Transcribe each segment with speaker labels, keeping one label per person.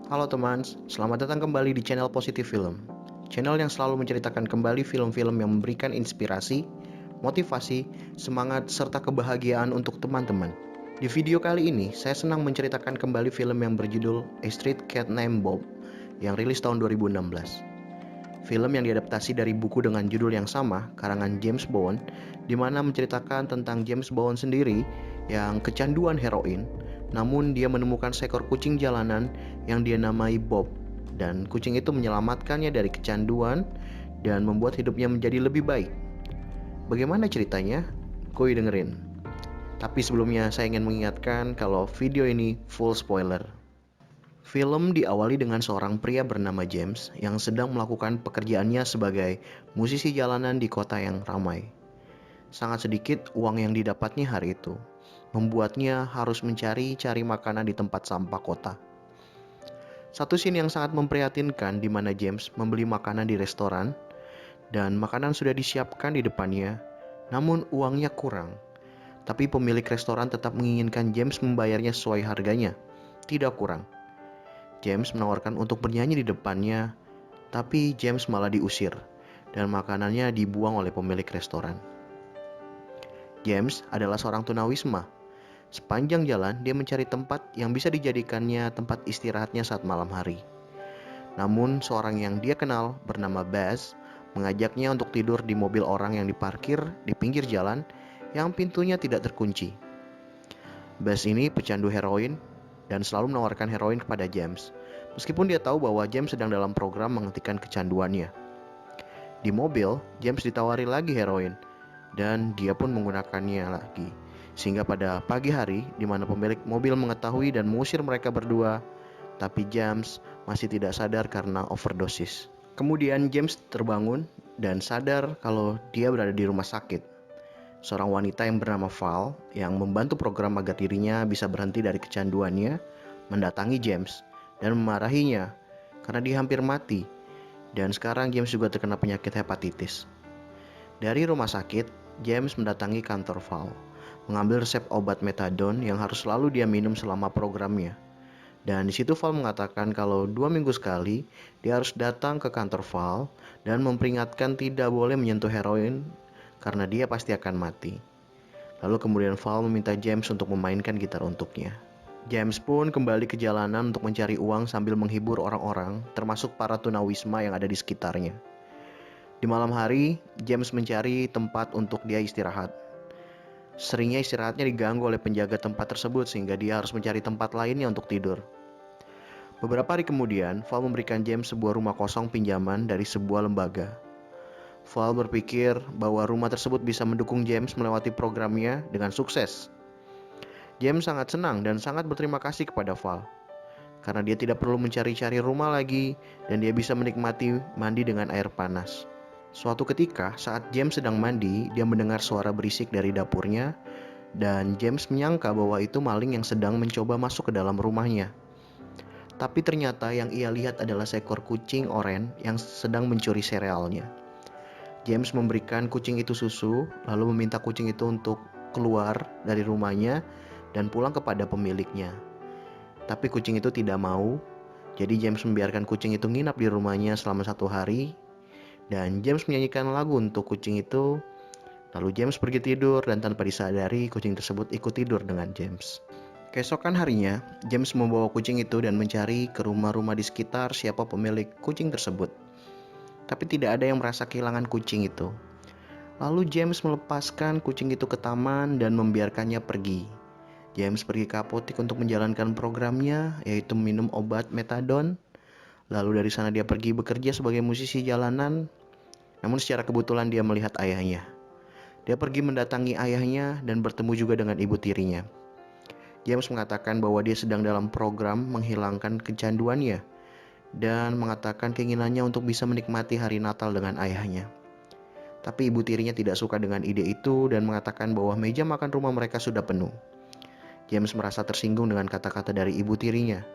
Speaker 1: Halo teman, selamat datang kembali di channel Positif Film. Channel yang selalu menceritakan kembali film-film yang memberikan inspirasi, motivasi, semangat, serta kebahagiaan untuk teman-teman. Di video kali ini, saya senang menceritakan kembali film yang berjudul A Street Cat Named Bob yang rilis tahun 2016. Film yang diadaptasi dari buku dengan judul yang sama, karangan James Bowen, di mana menceritakan tentang James Bowen sendiri yang kecanduan heroin, namun dia menemukan seekor kucing jalanan yang dia namai Bob, dan kucing itu menyelamatkannya dari kecanduan dan membuat hidupnya menjadi lebih baik. Bagaimana ceritanya? Kuy dengerin. Tapi sebelumnya saya ingin mengingatkan kalau video ini full spoiler. Film diawali dengan seorang pria bernama James yang sedang melakukan pekerjaannya sebagai musisi jalanan di kota yang ramai. Sangat sedikit uang yang didapatnya hari itu, membuatnya harus mencari-cari makanan di tempat sampah kota. Satu scene yang sangat memprihatinkan di mana James membeli makanan di restoran dan makanan sudah disiapkan di depannya, namun uangnya kurang. Tapi pemilik restoran tetap menginginkan James membayarnya sesuai harganya, tidak kurang. James menawarkan untuk bernyanyi di depannya, tapi James malah diusir dan makanannya dibuang oleh pemilik restoran. James adalah seorang tunawisma. Sepanjang jalan, dia mencari tempat yang bisa dijadikannya tempat istirahatnya saat malam hari. Namun, seorang yang dia kenal bernama Baz mengajaknya untuk tidur di mobil orang yang diparkir di pinggir jalan yang pintunya tidak terkunci. Baz ini pecandu heroin dan selalu menawarkan heroin kepada James, meskipun dia tahu bahwa James sedang dalam program menghentikan kecanduannya. Di mobil, James ditawari lagi heroin, dan dia pun menggunakannya lagi. Sehingga pada pagi hari, di mana pemilik mobil mengetahui dan mengusir mereka berdua, tapi James masih tidak sadar karena overdosis. Kemudian James terbangun dan sadar kalau dia berada di rumah sakit. Seorang wanita yang bernama Val yang membantu program agar dirinya bisa berhenti dari kecanduannya mendatangi James dan memarahinya karena dia hampir mati, dan sekarang James juga terkena penyakit hepatitis. Dari rumah sakit, James mendatangi kantor Val, mengambil resep obat metadon yang harus selalu dia minum selama programnya. Dan di situ Val mengatakan kalau 2 minggu sekali dia harus datang ke kantor Val dan memperingatkan tidak boleh menyentuh heroin karena dia pasti akan mati. Lalu kemudian Val meminta James untuk memainkan gitar untuknya. James pun kembali ke jalanan untuk mencari uang sambil menghibur orang-orang, termasuk para tunawisma yang ada di sekitarnya. Di malam hari, James mencari tempat untuk dia istirahat. Seringnya istirahatnya diganggu oleh penjaga tempat tersebut sehingga dia harus mencari tempat lainnya untuk tidur. Beberapa hari kemudian, Val memberikan James sebuah rumah kosong pinjaman dari sebuah lembaga. Val berpikir bahwa rumah tersebut bisa mendukung James melewati programnya dengan sukses. James sangat senang dan sangat berterima kasih kepada Val, karena dia tidak perlu mencari-cari rumah lagi dan dia bisa menikmati mandi dengan air panas. Suatu ketika, saat James sedang mandi, dia mendengar suara berisik dari dapurnya, dan James menyangka bahwa itu maling yang sedang mencoba masuk ke dalam rumahnya. Tapi ternyata yang ia lihat adalah seekor kucing oranye yang sedang mencuri serealnya. James memberikan kucing itu susu, lalu meminta kucing itu untuk keluar dari rumahnya dan pulang kepada pemiliknya. Tapi kucing itu tidak mau, jadi James membiarkan kucing itu nginap di rumahnya selama 1 hari. Dan James menyanyikan lagu untuk kucing itu. Lalu James pergi tidur dan tanpa disadari kucing tersebut ikut tidur dengan James. Keesokan harinya, James membawa kucing itu dan mencari ke rumah-rumah di sekitar siapa pemilik kucing tersebut. Tapi tidak ada yang merasa kehilangan kucing itu. Lalu James melepaskan kucing itu ke taman dan membiarkannya pergi. James pergi ke apotek untuk menjalankan programnya, yaitu minum obat metadon. Lalu dari sana dia pergi bekerja sebagai musisi jalanan. Namun secara kebetulan dia melihat ayahnya. Dia pergi mendatangi ayahnya dan bertemu juga dengan ibu tirinya. James mengatakan bahwa dia sedang dalam program menghilangkan kecanduannya dan mengatakan keinginannya untuk bisa menikmati hari Natal dengan ayahnya. Tapi ibu tirinya tidak suka dengan ide itu dan mengatakan bahwa meja makan rumah mereka sudah penuh. James merasa tersinggung dengan kata-kata dari ibu tirinya,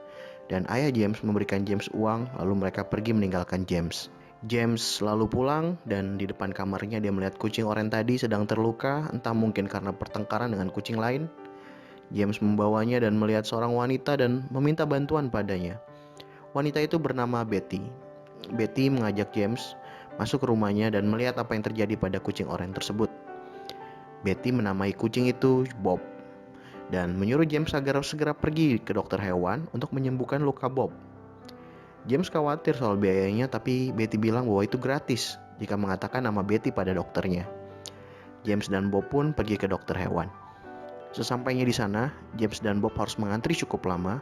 Speaker 1: dan ayah James memberikan James uang lalu mereka pergi meninggalkan James. James lalu pulang dan di depan kamarnya dia melihat kucing oranye tadi sedang terluka, entah mungkin karena pertengkaran dengan kucing lain. James membawanya dan melihat seorang wanita dan meminta bantuan padanya Wanita itu bernama Betty. Betty mengajak James masuk ke rumahnya dan melihat apa yang terjadi pada kucing oranye tersebut. Betty menamai kucing itu Bob dan menyuruh James agar segera pergi ke dokter hewan untuk menyembuhkan luka Bob. James khawatir soal biayanya, tapi Betty bilang bahwa itu gratis jika mengatakan nama Betty pada dokternya. James dan Bob pun pergi ke dokter hewan. Sesampainya di sana, James dan Bob harus mengantri cukup lama.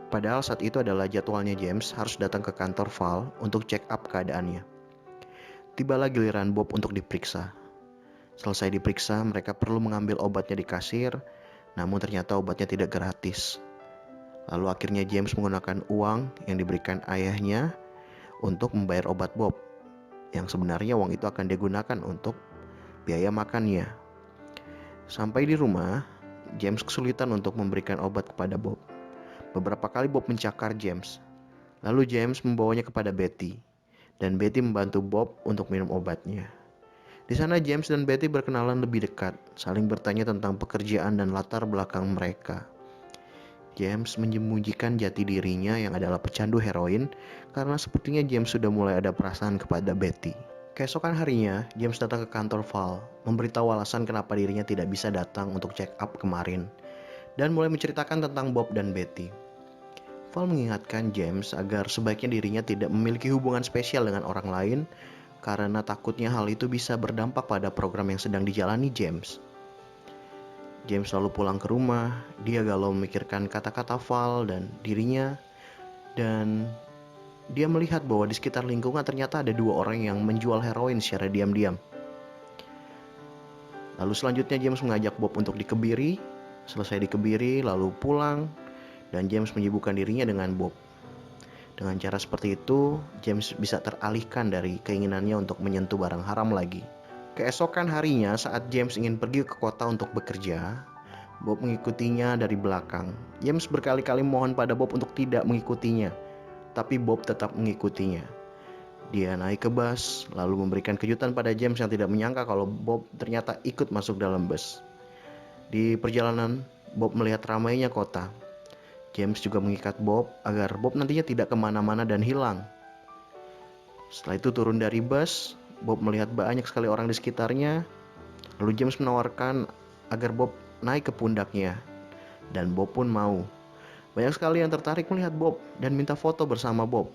Speaker 1: Padahal saat itu adalah jadwalnya James harus datang ke kantor Val untuk check up keadaannya. Tibalah giliran Bob untuk diperiksa. Selesai diperiksa, mereka perlu mengambil obatnya di kasir, namun ternyata obatnya tidak gratis. Lalu akhirnya James menggunakan uang yang diberikan ayahnya untuk membayar obat Bob, yang sebenarnya uang itu akan digunakan untuk biaya makannya. Sampai di rumah, James kesulitan untuk memberikan obat kepada Bob. Beberapa kali Bob mencakar James. Lalu James membawanya kepada Betty, dan Betty membantu Bob untuk minum obatnya. Di sana James dan Betty berkenalan lebih dekat, saling bertanya tentang pekerjaan dan latar belakang mereka. James menyembunyikan jati dirinya yang adalah pecandu heroin karena sepertinya James sudah mulai ada perasaan kepada Betty. Keesokan harinya, James datang ke kantor Val, memberitahu alasan kenapa dirinya tidak bisa datang untuk check up kemarin, dan mulai menceritakan tentang Bob dan Betty. Val mengingatkan James agar sebaiknya dirinya tidak memiliki hubungan spesial dengan orang lain karena takutnya hal itu bisa berdampak pada program yang sedang dijalani James. James lalu pulang ke rumah, dia galau memikirkan kata-kata Val dan dirinya, dan dia melihat bahwa di sekitar lingkungan ternyata ada 2 orang yang menjual heroin secara diam-diam. Lalu selanjutnya James mengajak Bob untuk dikebiri, selesai dikebiri lalu pulang, dan James menyibukkan dirinya dengan Bob. Dengan cara seperti itu, James bisa teralihkan dari keinginannya untuk menyentuh barang haram lagi. Keesokan harinya saat James ingin pergi ke kota untuk bekerja, Bob mengikutinya dari belakang. James berkali-kali mohon pada Bob untuk tidak mengikutinya, tapi Bob tetap mengikutinya. Dia naik ke bus, lalu memberikan kejutan pada James yang tidak menyangka kalau Bob ternyata ikut masuk dalam bus. Di perjalanan, Bob melihat ramainya kota. James juga mengikat Bob agar Bob nantinya tidak kemana-mana dan hilang. Setelah itu turun dari bus, Bob melihat banyak sekali orang di sekitarnya. Lalu James menawarkan agar Bob naik ke pundaknya, dan Bob pun mau. Banyak sekali yang tertarik melihat Bob dan minta foto bersama Bob.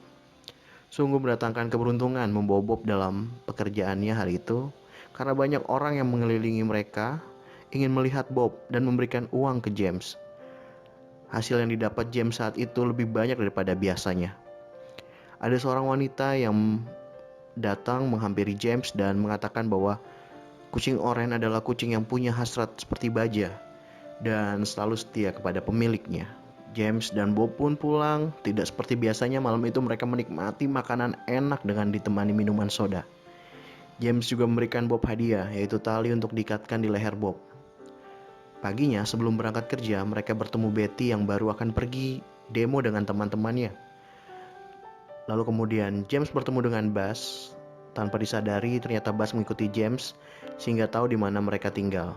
Speaker 1: Sungguh mendatangkan keberuntungan membawa Bob dalam pekerjaannya hari itu, karena banyak orang yang mengelilingi mereka ingin melihat Bob dan memberikan uang ke James. Hasil yang didapat James saat itu lebih banyak daripada biasanya. Ada seorang wanita yang datang menghampiri James dan mengatakan bahwa kucing oranye adalah kucing yang punya hasrat seperti baja dan selalu setia kepada pemiliknya. James dan Bob pun pulang. Tidak seperti biasanya, malam itu mereka menikmati makanan enak dengan ditemani minuman soda. James juga memberikan Bob hadiah, yaitu tali untuk diikatkan di leher Bob. Paginya sebelum berangkat kerja, mereka bertemu Betty yang baru akan pergi demo dengan teman-temannya. Lalu kemudian James bertemu dengan Buzz. Tanpa disadari ternyata Buzz mengikuti James sehingga tahu di mana mereka tinggal.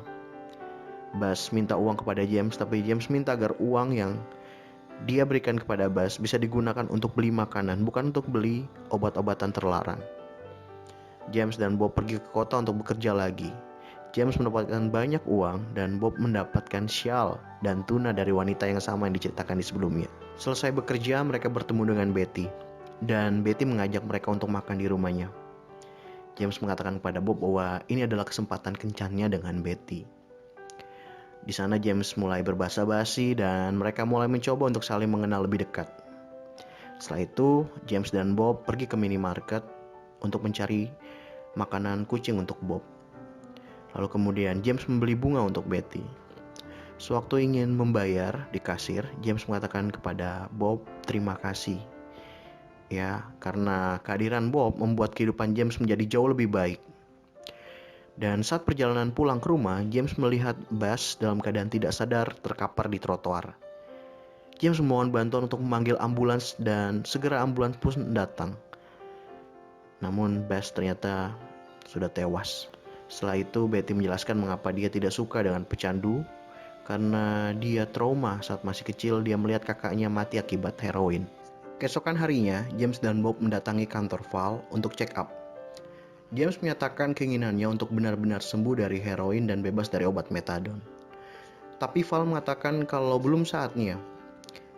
Speaker 1: Buzz minta uang kepada James, tapi James minta agar uang yang dia berikan kepada Buzz bisa digunakan untuk beli makanan, bukan untuk beli obat-obatan terlarang. James dan Bob pergi ke kota untuk bekerja lagi. James mendapatkan banyak uang dan Bob mendapatkan shawl dan tuna dari wanita yang sama yang diceritakan di sebelumnya. Selesai bekerja, mereka bertemu dengan Betty, dan Betty mengajak mereka untuk makan di rumahnya. James mengatakan kepada Bob bahwa ini adalah kesempatan kencannya dengan Betty. Di sana James mulai berbasa-basi dan mereka mulai mencoba untuk saling mengenal lebih dekat. Setelah itu, James dan Bob pergi ke minimarket untuk mencari makanan kucing untuk Bob. Lalu kemudian James membeli bunga untuk Betty. Sewaktu ingin membayar di kasir, James mengatakan kepada Bob terima kasih. Ya, karena kehadiran Bob membuat kehidupan James menjadi jauh lebih baik. Dan saat perjalanan pulang ke rumah, James melihat Buzz dalam keadaan tidak sadar terkapar di trotoar. James memohon bantuan untuk memanggil ambulans dan segera ambulans pun datang. Namun Buzz ternyata sudah tewas. Setelah itu Betty menjelaskan mengapa dia tidak suka dengan pecandu, karena dia trauma saat masih kecil dia melihat kakaknya mati akibat heroin. Keesokan harinya, James dan Bob mendatangi kantor Val untuk check up. James menyatakan keinginannya untuk benar-benar sembuh dari heroin dan bebas dari obat metadon. Tapi Val mengatakan kalau belum saatnya.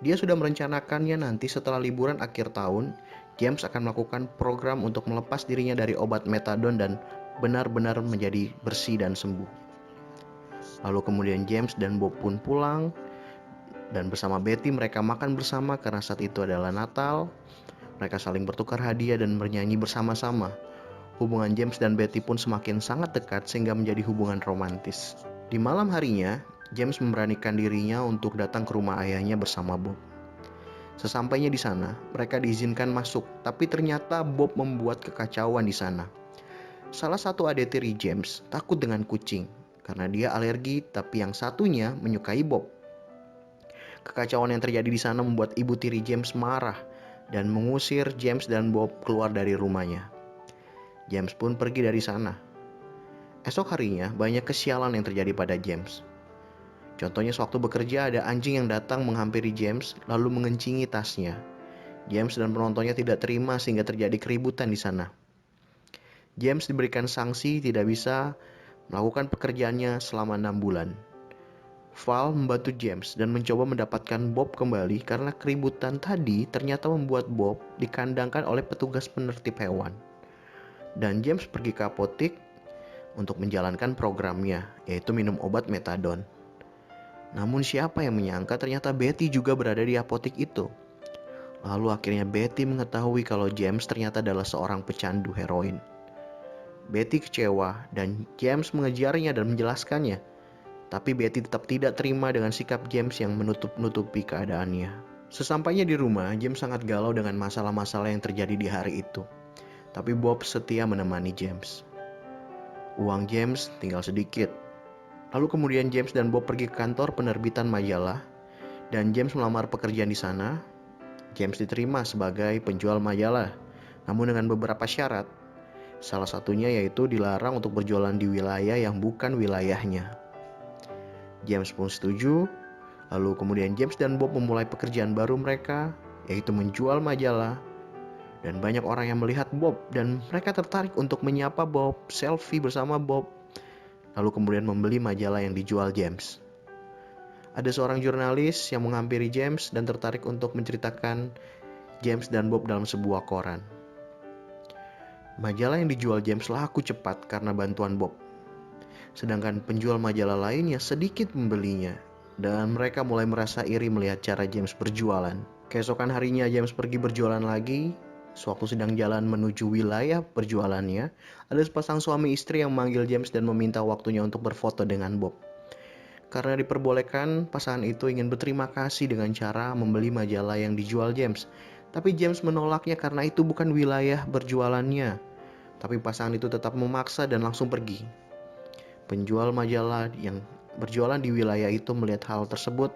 Speaker 1: Dia sudah merencanakannya nanti setelah liburan akhir tahun, James akan melakukan program untuk melepas dirinya dari obat metadon dan benar-benar menjadi bersih dan sembuh. Lalu kemudian James dan Bob pun pulang, dan bersama Betty mereka makan bersama karena saat itu adalah Natal. Mereka saling bertukar hadiah dan bernyanyi bersama-sama. Hubungan James dan Betty pun semakin sangat dekat sehingga menjadi hubungan romantis. Di malam harinya, James memberanikan dirinya untuk datang ke rumah ayahnya bersama Bob. Sesampainya di sana, mereka diizinkan masuk, tapi ternyata Bob membuat kekacauan di sana. Salah satu adik tiri James takut dengan kucing karena dia alergi, tapi yang satunya menyukai Bob. Kekacauan yang terjadi di sana membuat ibu tiri James marah dan mengusir James dan Bob keluar dari rumahnya. James pun pergi dari sana. Esok harinya banyak kesialan yang terjadi pada James. Contohnya sewaktu bekerja ada anjing yang datang menghampiri James lalu mengencingi tasnya. James dan penontonnya tidak terima sehingga terjadi keributan di sana. James diberikan sanksi tidak bisa melakukan pekerjaannya selama 6 bulan. Val membantu James dan mencoba mendapatkan Bob kembali karena keributan tadi ternyata membuat Bob dikandangkan oleh petugas penertib hewan. Dan James pergi ke apotek untuk menjalankan programnya, yaitu minum obat metadon. Namun siapa yang menyangka ternyata Betty juga berada di apotek itu. Lalu akhirnya Betty mengetahui kalau James ternyata adalah seorang pecandu heroin. Betty kecewa dan James mengejarnya dan menjelaskannya. Tapi Betty tetap tidak terima dengan sikap James yang menutup-nutupi keadaannya. Sesampainya di rumah, James sangat galau dengan masalah-masalah yang terjadi di hari itu. Tapi Bob setia menemani James. Uang James tinggal sedikit. Lalu kemudian James dan Bob pergi ke kantor penerbitan majalah dan James melamar pekerjaan di sana. James diterima sebagai penjual majalah, namun dengan beberapa syarat. Salah satunya yaitu dilarang untuk berjualan di wilayah yang bukan wilayahnya. James pun setuju. Lalu kemudian James dan Bob memulai pekerjaan baru mereka, yaitu menjual majalah. Dan banyak orang yang melihat Bob dan mereka tertarik untuk menyapa Bob, selfie bersama Bob. Lalu kemudian membeli majalah yang dijual James. Ada seorang jurnalis yang menghampiri James dan tertarik untuk menceritakan James dan Bob dalam sebuah koran. Majalah yang dijual James laku cepat karena bantuan Bob. Sedangkan penjual majalah lainnya sedikit membelinya. Dan mereka mulai merasa iri melihat cara James berjualan. Keesokan harinya James pergi berjualan lagi. Sewaktu sedang jalan menuju wilayah perjualannya, ada sepasang suami istri yang memanggil James dan meminta waktunya untuk berfoto dengan Bob. Karena diperbolehkan, pasangan itu ingin berterima kasih dengan cara membeli majalah yang dijual James. Tapi James menolaknya karena itu bukan wilayah berjualannya. Tapi pasangan itu tetap memaksa dan langsung pergi. Penjual majalah yang berjualan di wilayah itu melihat hal tersebut,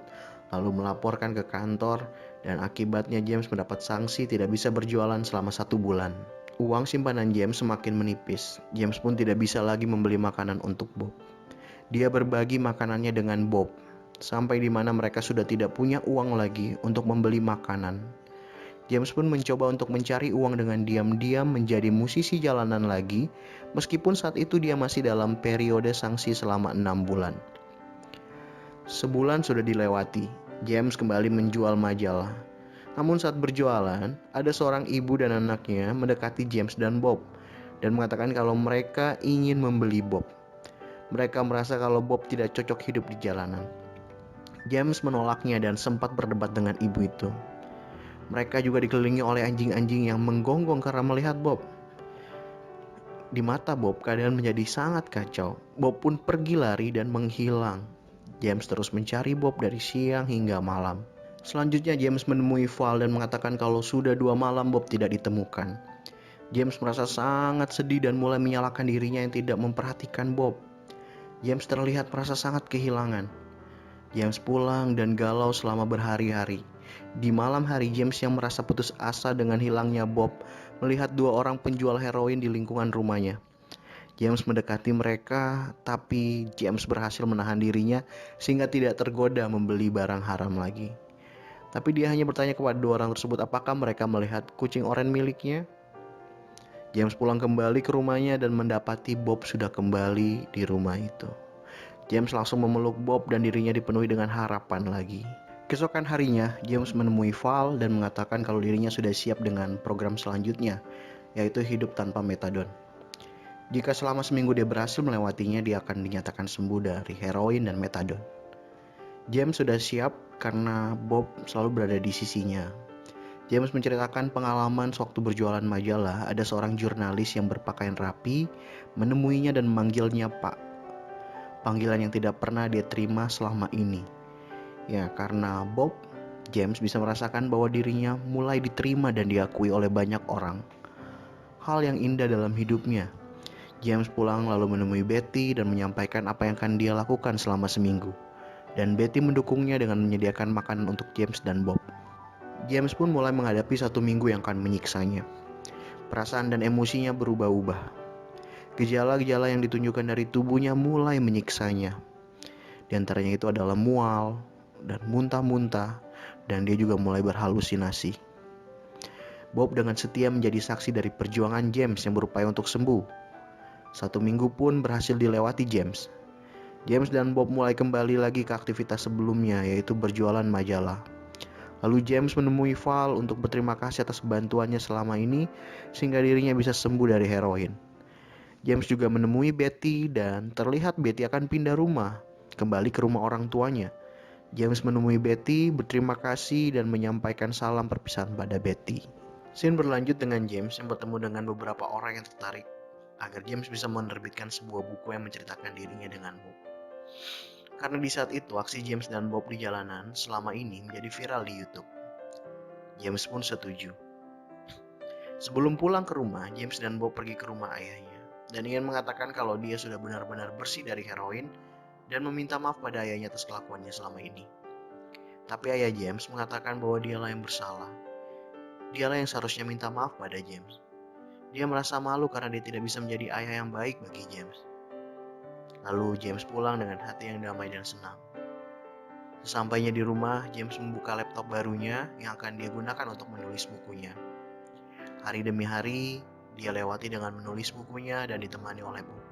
Speaker 1: lalu melaporkan ke kantor, dan akibatnya James mendapat sanksi tidak bisa berjualan selama 1 bulan. Uang simpanan James semakin menipis. James pun tidak bisa lagi membeli makanan untuk Bob. Dia berbagi makanannya dengan Bob, sampai di mana mereka sudah tidak punya uang lagi untuk membeli makanan. James pun mencoba untuk mencari uang dengan diam-diam menjadi musisi jalanan lagi, meskipun saat itu dia masih dalam periode sanksi selama 6 bulan. Sebulan sudah dilewati, James kembali menjual majalah. Namun saat berjualan, ada seorang ibu dan anaknya mendekati James dan Bob dan mengatakan kalau mereka ingin membeli Bob. Mereka merasa kalau Bob tidak cocok hidup di jalanan. James menolaknya dan sempat berdebat dengan ibu itu. Mereka juga dikelilingi oleh anjing-anjing yang menggonggong karena melihat Bob. Di mata Bob, keadaan menjadi sangat kacau. Bob pun pergi lari dan menghilang. James terus mencari Bob dari siang hingga malam. Selanjutnya James menemui Val dan mengatakan kalau sudah 2 malam Bob tidak ditemukan. James merasa sangat sedih dan mulai menyalahkan dirinya yang tidak memperhatikan Bob. James terlihat merasa sangat kehilangan. James pulang dan galau selama berhari-hari. Di malam hari James yang merasa putus asa dengan hilangnya Bob melihat 2 orang penjual heroin di lingkungan rumahnya. James mendekati mereka, tapi James berhasil menahan dirinya sehingga tidak tergoda membeli barang haram lagi. Tapi dia hanya bertanya kepada dua orang tersebut apakah mereka melihat kucing oranye miliknya. James pulang kembali ke rumahnya dan mendapati Bob sudah kembali di rumah itu. James langsung memeluk Bob dan dirinya dipenuhi dengan harapan lagi. Keesokan harinya, James menemui Val dan mengatakan kalau dirinya sudah siap dengan program selanjutnya, yaitu hidup tanpa metadon. Jika selama seminggu dia berhasil melewatinya, dia akan dinyatakan sembuh dari heroin dan metadon. James sudah siap karena Bob selalu berada di sisinya. James menceritakan pengalaman sewaktu berjualan majalah. Ada seorang jurnalis yang berpakaian rapi menemuinya dan memanggilnya Pak. Panggilan yang tidak pernah dia terima selama ini. Ya, karena Bob, James bisa merasakan bahwa dirinya mulai diterima dan diakui oleh banyak orang. Hal yang indah dalam hidupnya. James pulang lalu menemui Betty dan menyampaikan apa yang akan dia lakukan selama seminggu. Dan Betty mendukungnya dengan menyediakan makanan untuk James dan Bob. James pun mulai menghadapi satu minggu yang akan menyiksanya. Perasaan dan emosinya berubah-ubah. Gejala-gejala yang ditunjukkan dari tubuhnya mulai menyiksanya. Di antaranya itu adalah mual dan muntah-muntah, dan dia juga mulai berhalusinasi. Bob dengan setia menjadi saksi dari perjuangan James yang berupaya untuk sembuh. Satu minggu pun berhasil dilewati James. James dan Bob mulai kembali lagi ke aktivitas sebelumnya, yaitu berjualan majalah. Lalu James menemui Val untuk berterima kasih atas bantuannya selama ini sehingga dirinya bisa sembuh dari heroin. James juga menemui Betty dan terlihat Betty akan pindah rumah, kembali ke rumah orang tuanya. James menemui Betty, berterima kasih dan menyampaikan salam perpisahan pada Betty. Scene berlanjut dengan James yang bertemu dengan beberapa orang yang tertarik agar James bisa menerbitkan sebuah buku yang menceritakan dirinya dengan Bob. Karena di saat itu aksi James dan Bob di jalanan selama ini menjadi viral di YouTube. James pun setuju. Sebelum pulang ke rumah, James dan Bob pergi ke rumah ayahnya dan ingin mengatakan kalau dia sudah benar-benar bersih dari heroin dan meminta maaf pada ayahnya atas kelakuannya selama ini. Tapi ayah James mengatakan bahwa dialah yang bersalah. Dialah yang seharusnya minta maaf pada James. Dia merasa malu karena dia tidak bisa menjadi ayah yang baik bagi James. Lalu James pulang dengan hati yang damai dan senang. Sesampainya di rumah, James membuka laptop barunya yang akan dia gunakan untuk menulis bukunya. Hari demi hari, dia lewati dengan menulis bukunya dan ditemani oleh Bob.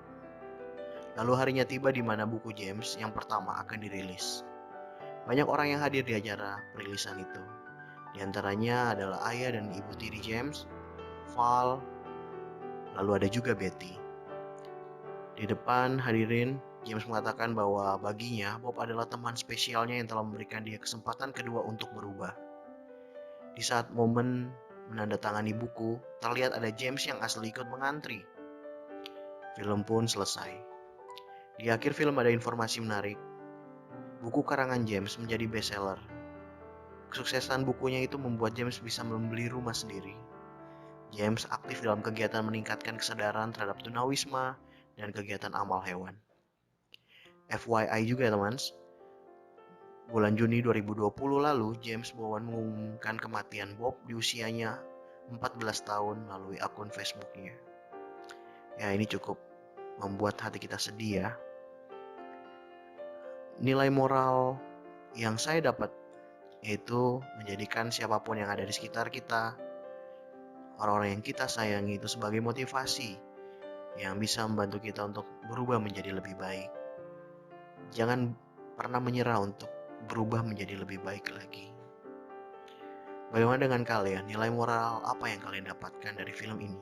Speaker 1: Lalu harinya tiba di mana buku James yang pertama akan dirilis. Banyak orang yang hadir di acara perilisan itu. Di antaranya adalah ayah dan ibu tiri James, Val, lalu ada juga Betty. Di depan hadirin, James mengatakan bahwa baginya Bob adalah teman spesialnya yang telah memberikan dia kesempatan kedua untuk berubah. Di saat momen menandatangani buku, terlihat ada James yang asli ikut mengantri. Film pun selesai. Di akhir film ada informasi menarik. Buku karangan James menjadi bestseller. Kesuksesan bukunya itu membuat James bisa membeli rumah sendiri. James aktif dalam kegiatan meningkatkan kesadaran terhadap tunawisma dan kegiatan amal hewan. FYI juga ya teman, bulan Juni 2020 lalu, James Bowen mengumumkan kematian Bob di usianya 14 tahun melalui akun Facebooknya. Ya, ini cukup membuat hati kita sedih ya. Nilai moral yang saya dapat yaitu menjadikan siapapun yang ada di sekitar kita, orang-orang yang kita sayangi itu sebagai motivasi yang bisa membantu kita untuk berubah menjadi lebih baik. Jangan pernah menyerah untuk berubah menjadi lebih baik lagi. Bagaimana dengan kalian? Nilai moral apa yang kalian dapatkan dari film ini?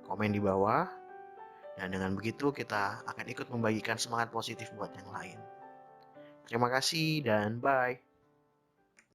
Speaker 1: Komen di bawah. Dan dengan begitu kita akan ikut membagikan semangat positif buat yang lain. Terima kasih dan bye.